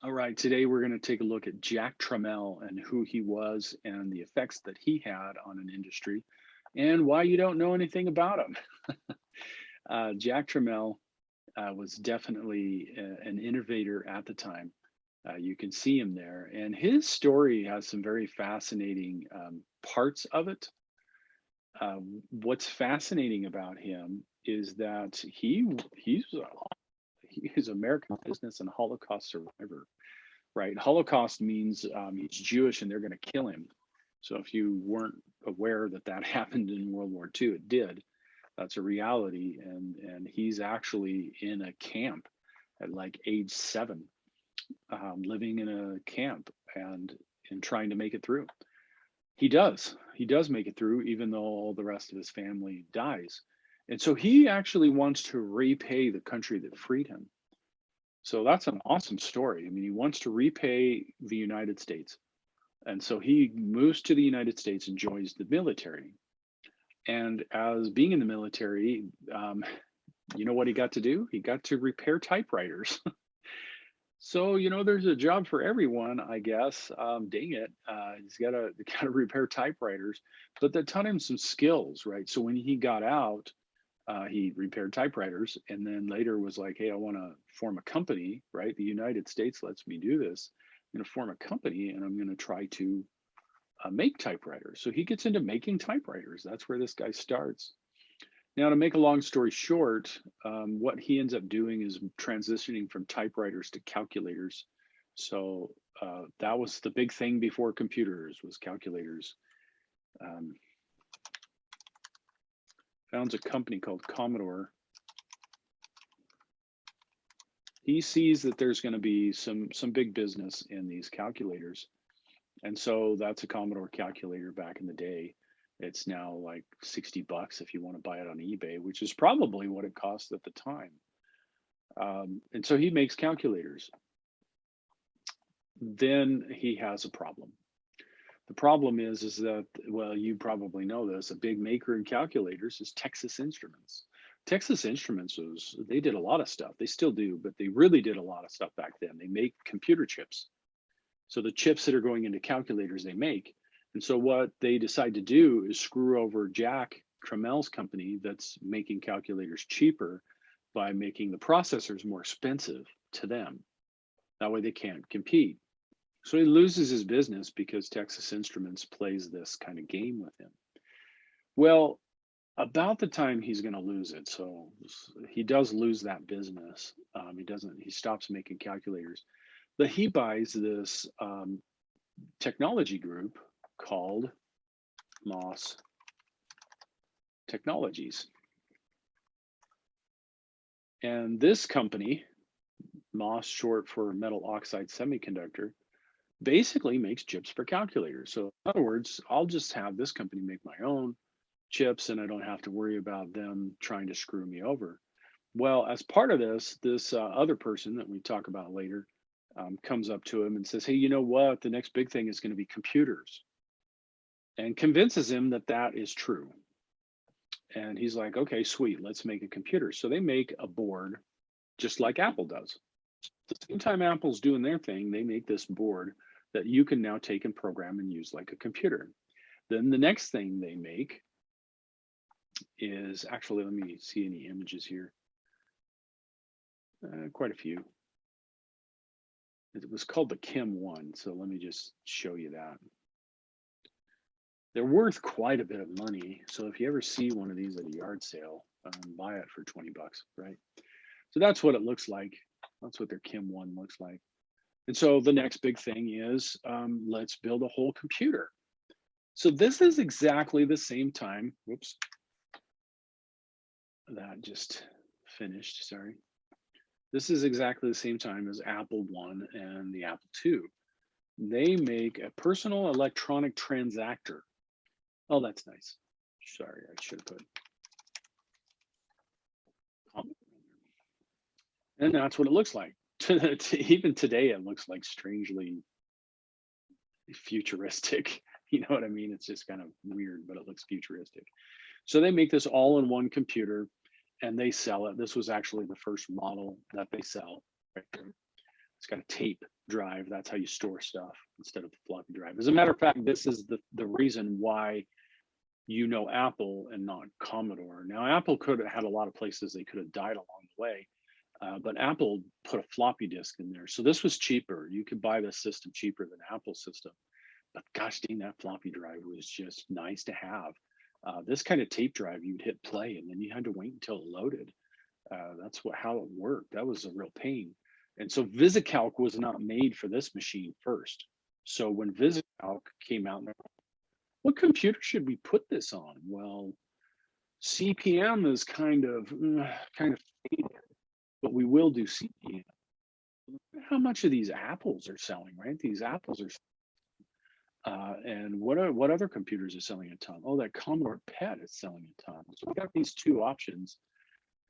All right, today we're going to take a look at Jack Trammell and who he was and the effects that he had on an industry and why you don't know anything about him. Jack Trammell was definitely an innovator at the time. You can see him there, and his story has some very fascinating parts of it. What's fascinating about him is that he's American business and Holocaust survivor, right? Holocaust means he's Jewish and they're going to kill him. So if you weren't aware that that happened in World War II, it did. That's a reality, and he's actually in a camp at like age 7, living in a camp and trying to make it through. He does make it through, even though all the rest of his family dies. And so he actually wants to repay the country that freed him. So that's an awesome story. I mean, he wants to repay the United States. And so he moves to the United States and joins the military. And as being in the military, you know what he got to do? He got to repair typewriters. So, there's a job for everyone, I guess. Dang it. He's got to repair typewriters, but that taught him some skills, right? So when he got out, he repaired typewriters and then later was like, hey, I want to form a company, right? The United States lets me do this. I'm going to form a company and I'm going to try to make typewriters. So he gets into making typewriters. That's where this guy starts. Now, to make a long story short, what he ends up doing is transitioning from typewriters to calculators. So that was the big thing before computers was calculators. Um, Founds a company called Commodore. He sees that there's going to be some big business in these calculators, and so that's a Commodore calculator back in the day. It's now like 60 bucks if you want to buy it on eBay, which is probably what it cost at the time. And so he makes calculators. Then he has a problem. The problem is that, well, you probably know this, a big maker in calculators is Texas Instruments. Texas Instruments they did a lot of stuff. They still do, but they really did a lot of stuff back then. They make computer chips. So the chips that are going into calculators they make. And so what they decide to do is screw over Jack Trammell's company that's making calculators cheaper by making the processors more expensive to them. That way they can't compete. So he loses his business because Texas Instruments plays this kind of game with him. Well, about the time he's going to lose it, so he does lose that business. He stops making calculators, but he buys this technology group called Moss Technologies. And this company, Moss, short for metal oxide semiconductor, basically makes chips for calculators. So in other words, I'll just have this company make my own chips and I don't have to worry about them trying to screw me over. Well, as part of this other person that we talk about later comes up to him and says, hey, you know what? The next big thing is going to be computers, and convinces him that that is true. And he's like, okay, sweet, let's make a computer. So they make a board just like Apple does. At the same time Apple's doing their thing, they make this board that you can now take and program and use like a computer. Then the next thing they make is actually, let me see any images here. Quite a few. It was called the Chem 1, so let me just show you that. They're worth quite a bit of money. So if you ever see one of these at a yard sale, buy it for 20 bucks, right? So that's what it looks like. That's what their Chem 1 looks like. And so the next big thing is let's build a whole computer. So this is exactly the same time. Whoops. That just finished, sorry. This is exactly the same time as Apple I and the Apple II. They make a personal electronic transactor. Oh, that's nice. Sorry, I should have put. And that's what it looks like. Even today, it looks like strangely futuristic. You know what I mean? It's just kind of weird, but it looks futuristic. So they make this all in one computer and they sell it. This was actually the first model that they sell right there. It's got a tape drive. That's how you store stuff instead of the floppy drive. As a matter of fact, this is the reason why Apple and not Commodore. Now, Apple could have had a lot of places they could have died along the way, but Apple put a floppy disk in there. So this was cheaper. You could buy this system cheaper than Apple's system. But gosh dang, that floppy drive was just nice to have. This kind of tape drive, you'd hit play and then you had to wait until it loaded. That's how it worked. That was a real pain. And so VisiCalc was not made for this machine first. So when VisiCalc came out, what computer should we put this on? Well, CP/M is kind of faded, but we will do CP/M. How much of these apples are selling, right? These apples are, and what other computers are selling a ton? Oh, that Commodore PET is selling a ton. So we got these two options,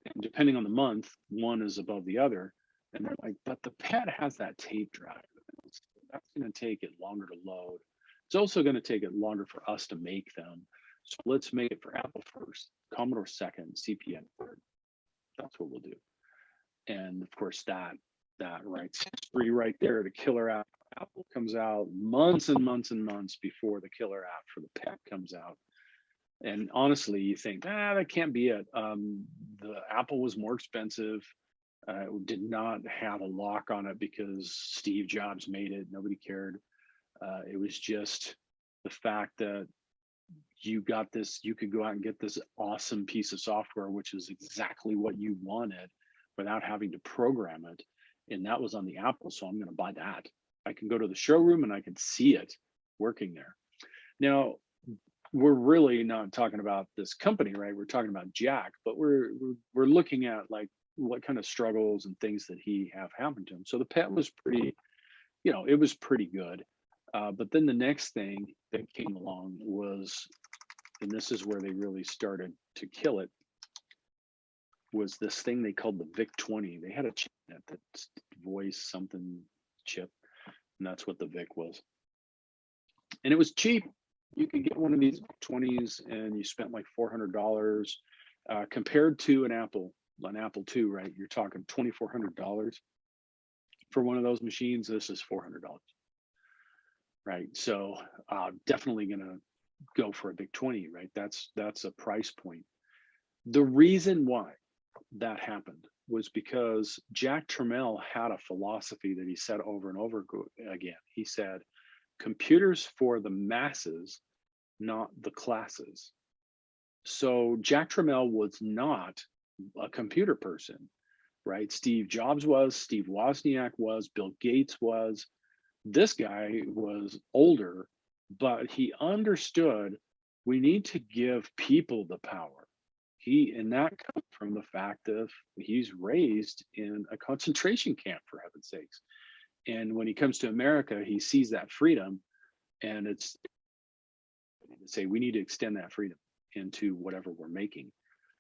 and depending on the month, one is above the other. And they're like, but the PET has that tape drive. That's going to take it longer to load. It's also going to take it longer for us to make them. So let's make it for Apple first, Commodore second, CP/M third. That's what we'll do. And of course, that writes history right there. The killer app for Apple comes out months and months and months before the killer app for the PET comes out. And honestly, you think, that can't be it. The Apple was more expensive. Did not have a lock on it because Steve Jobs made it. Nobody cared. It was just the fact that you could go out and get this awesome piece of software, which is exactly what you wanted without having to program it. And that was on the Apple. So I'm going to buy that. I can go to the showroom and I can see it working there. Now, we're really not talking about this company, right? We're talking about Jack, but we're looking at like what kind of struggles and things that he have happened to him. So the PET was pretty, it was pretty good. But then the next thing that came along was, and this is where they really started to kill it, was this thing they called the VIC-20. They had a chip in it that's voice something chip, and that's what the VIC was. And it was cheap. You could get one of these VIC-20s and you spent like $400 compared to an Apple II, right? You're talking $2,400 for one of those machines. This is $400, right? So definitely gonna go for a VIC-20, right? That's a price point. The reason why that happened was because Jack Trammell had a philosophy that he said over and over again. He said, computers for the masses, not the classes. So Jack Trammell was not a computer person, right? Steve Jobs was, Steve Wozniak was, Bill Gates was. This guy was older, but he understood we need to give people the power. And that comes from the fact of he's raised in a concentration camp, for heaven's sakes. And when he comes to America, he sees that freedom, and it's to say we need to extend that freedom into whatever we're making.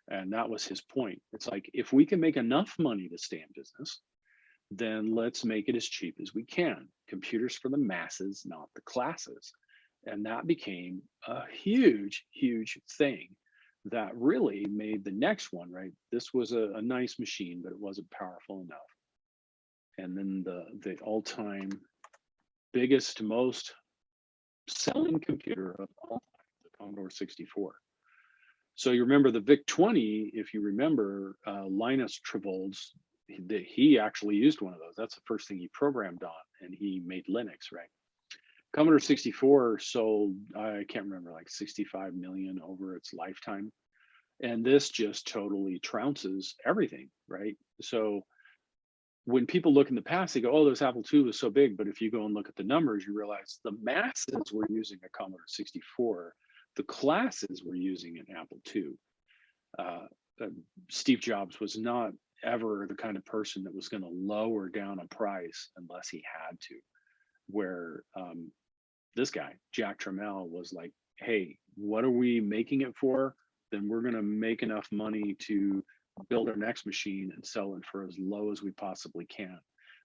And that was his point. It's like, if we can make enough money to stay in business, then let's make it as cheap as we can. Computers for the masses, not the classes. And that became a huge, huge thing that really made the next one, right? This was a nice machine, but it wasn't powerful enough. And then the all-time biggest, most selling computer of all time, the Commodore 64. So you remember the VIC-20, if you remember, Linus Torvalds, he actually used one of those. That's the first thing he programmed on, and he made Linux, right? Commodore 64 sold, I can't remember, like 65 million over its lifetime. And this just totally trounces everything, right? So when people look in the past, they go, oh, this Apple II was so big. But if you go and look at the numbers, you realize the masses were using a Commodore 64. The classes were using an Apple II. Steve Jobs was not ever the kind of person that was going to lower down a price unless he had to. Where this guy, Jack Trammell, was like, hey, what are we making it for? Then we're going to make enough money to build our next machine and sell it for as low as we possibly can.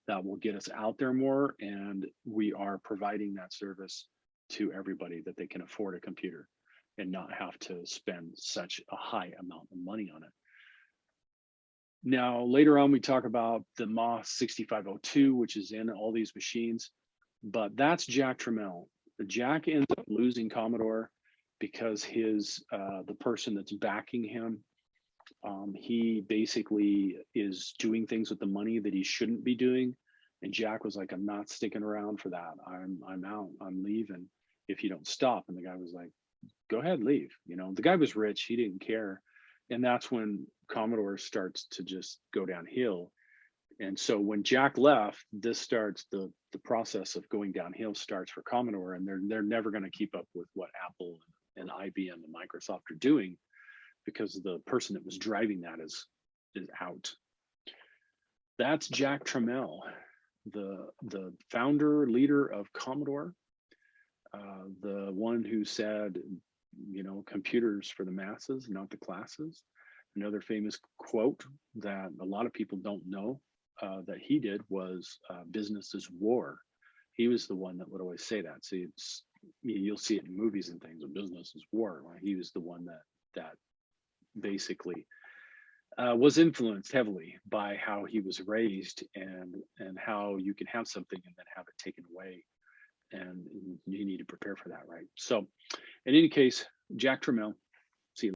That will get us out there more, and we are providing that service to everybody that they can afford a computer and not have to spend such a high amount of money on it. Now, later on, we talk about the MOS 6502, which is in all these machines, but that's Jack Trammell. Jack ends up losing Commodore because the person that's backing him, he basically is doing things with the money that he shouldn't be doing. And Jack was like, I'm not sticking around for that. I'm out. I'm leaving if you don't stop. And the guy was like, go ahead, leave. The guy was rich. He didn't care. And that's when Commodore starts to just go downhill. And so when Jack left, this starts the process of going downhill starts for Commodore, and they're never going to keep up with what Apple and IBM and Microsoft are doing, because the person that was driving that is out. That's Jack Trammell, the founder, leader of Commodore, the one who said, computers for the masses, not the classes. Another famous quote that a lot of people don't know that he did was business is war. He was the one that would always say that. So you'll see it in movies and things, business is war. He was the one that basically was influenced heavily by how he was raised and how you can have something and then have it taken away. And you need to prepare for that, right? So in any case, Jack Trammell,